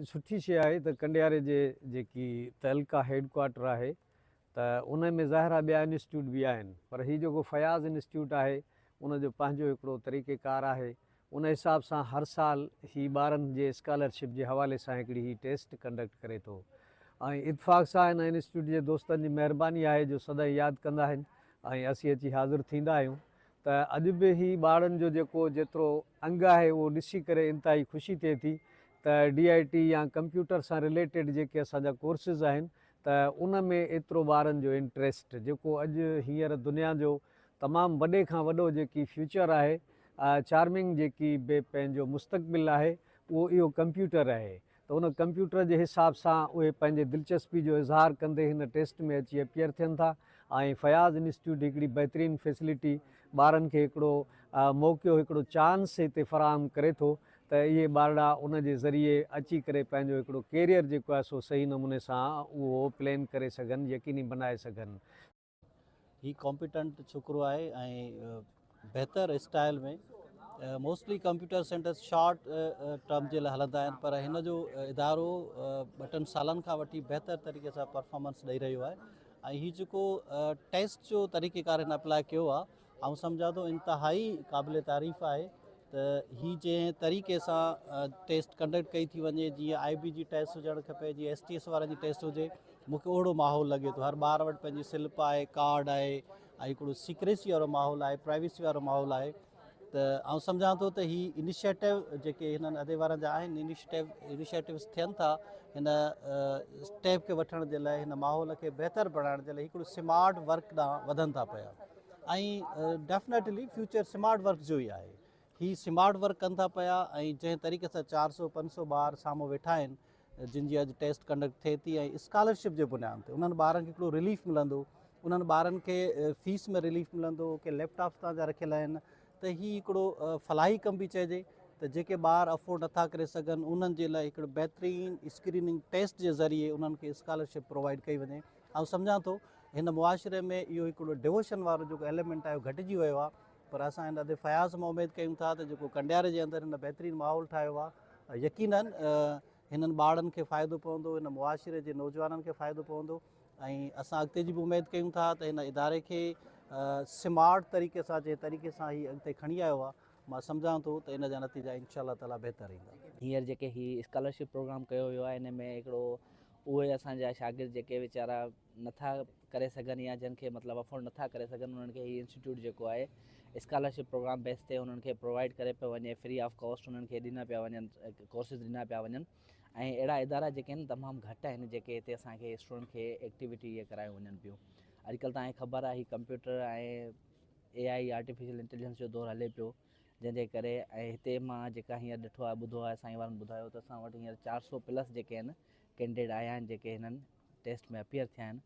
सुठी शइ आहे त कंडियारे जे जेकी तहलका हेडक्वार्टर आहे त उन में ज़ाहिर आहे ॿिया इंस्टीट्यूट बि आहिनि, पर हीउ जेको फयाज़ इंस्टीट्यूट आहे उनजो पंहिंजो हिकिड़ो तरीक़ेकार आहे। उन हिसाब सां हर साल ही ॿारनि जे स्कॉलरशिप जे हवाले सां हिकिड़ी ही टेस्ट कंडक्ट करे थो ऐं इतफ़ाक़ सां हिन इंस्टीट्यूट जे दोस्तनि जी महिरबानी आहे जो सदाईं यादि कंदा आहिनि ऐं असीं अची हाज़िर थींदा आहियूं। त अॼु बि ही ॿारनि जो जेको जेतिरो अंग आहे उहो ॾिसी करे इंतिहाई ख़ुशी थिए थी त DIT या कंप्यूटर सां रिलेटेड जेके असांजा कोर्सिस आहिनि त उन में एतिरो ॿारनि जो इंट्रस्ट जेको अॼु हींअर दुनिया जो तमामु वॾे खां वॾो जेकी फ्यूचर आहे, चार्मिंग जेकी बि पंहिंजो मुस्तक़बिल आहे उहो इहो कंप्यूटर आहे। त उन कंप्यूटर जे हिसाब सां उहे पंहिंजे दिलचस्पी जो इज़हार कंदे हिन टेस्ट में अची अपियर थियनि था ऐं फयाज़ इंस्टीट्यूट हिकिड़ी बहितरीनु फैसिलिटी ॿारनि खे हिकिड़ो मौक़ो हिकिड़ो चांस हिते फ़राहम करे थो त इहे ॿारड़ा उन जे ज़रिए अची करे पंहिंजो हिकिड़ो कैरियर जेको आहे सो सही नमूने सां उहो प्लान करे सघनि, यकीनी बनाए सघनि। ही कॉम्पिटेंट छोकिरो आहे ऐं बहितर स्टाइल में mostly computer centres short term जे लाइ हलंदा आहिनि, पर हिन जो इदारो 2-3 सालनि खां वठी बहितर तरीक़े सां परफॉर्मेंस ॾेई रहियो आहे। ऐं हीउ जेको टेस्ट जो तरीक़ेकार हिन अप्लाई कयो आहे, ऐं सम्झा थो इंतिहाई क़ाबिल तारीफ़ आहे त ही जंहिं तरीक़े सां टेस्ट कंडक्ट कई थी वञे, जीअं IB जी टेस्ट हुजणु खपे, जीअं STS वारनि जी टेस्ट हुजे, मूंखे ओहिड़ो माहौल लॻे थो। हर ॿार वटि पंहिंजी स्लिप आहे, कार्ड आहे ऐं हिकिड़ो सीक्रेसी वारो माहौल आहे, प्राइवेसी वारो माहौल आहे। त आउं सम्झां थो त ही इनिशिएटिव जेके हिननि अदे वारनि जा आहिनि, इनिशिएटिव्स थियनि था हिन स्टेप खे वठण जे लाइ, हिन माहौल खे बहितर बणाइण जे लाइ हिकिड़ो स्मार्ट वर्क ॾांहुं वधनि था पिया ऐं डेफिनेटली फ्यूचर स्मार्ट वर्क जो ई आहे। ही स्मार्ट वर्क कनि था पिया ऐं जंहिं तरीक़े सां 400-500 ॿार साम्हूं वेठा आहिनि जिन जी अॼु टेस्ट कंडक्ट थिए थी ऐं स्कॉलरशिप जे बुनियाद ते उन्हनि ॿारनि खे हिकिड़ो रिलीफ मिलंदो, उन्हनि ॿारनि खे फीस में रिलीफ मिलंदो की लैपटॉप्स तव्हांजा रखियल आहिनि। त ही हिकिड़ो फलाही कम बि चइजे त जेके ॿार अफोर्ड नथा करे सघनि उन्हनि जे लाइ हिकिड़ो बहितरीनु स्क्रीनिंग टेस्ट जे ज़रिए उन्हनि खे स्कॉलरशिप प्रोवाइड कई वञे। ऐं सम्झां थो हिन मुआशिरे में इहो हिकिड़ो डिवोशन वारो जेको एलिमेंट आहे उहो घटिजी वियो आहे, पर असां हिन ते फयाज़ मां उमेदु कयूं था त जेको कंडियारे जे अंदरि हिन बहितरीनु माहौल ठाहियो आहे, यकीनन हिननि ॿारनि खे फ़ाइदो पवंदो, हिन मुआशिरे जे नौजवाननि खे फ़ाइदो पवंदो ऐं असां अॻिते जी बि उमेदु कयूं था त हिन इदारे खे स्मार्ट तरीक़े सां जंहिं तरीक़े सां ही अॻिते खणी आयो आहे, मां सम्झां थो त इन जा नतीजा इंशाअल्लाह ताला बहितर ईंदा। हींअर जेके ही स्कॉलरशिप प्रोग्राम कयो वियो आहे, हिन में हिकिड़ो उहे असांजा शागिर्द जेके वीचारा नथा करे सघनि या जिन खे मतिलबु अफोर्ड नथा करे सघनि, उन्हनि खे ही इंस्टीट्यूट जेको आहे स्कॉलरशिप प्रोग्राम बेस ते उन्हनि खे प्रोवाइड करे पियो वञे, फ्री ऑफ कॉस्ट उन्हनि खे ॾिना पिया वञनि, कोर्सिस ॾिना पिया वञनि। ऐं अहिड़ा इदारा जेके आहिनि तमामु घटि आहिनि जेके हिते असांखे स्टूडेंट खे एक्टिविटी इहे करायूं वञनि पियूं। अॼुकल्ह तव्हांखे ख़बर आहे ही कंप्यूटर ऐं AI आर्टिफिशियल इंटेलिजेंस जो दौरु हले पियो, जंहिंजे करे ऐं हिते मां जेका हींअर ॾिठो आहे, ॿुधो आहे, साईं वारनि ॿुधायो त असां वटि हींअर 400+ जेके आहिनि कैंडिडेट आया आहिनि जेके हिननि टेस्ट में अपियर थिया आहिनि।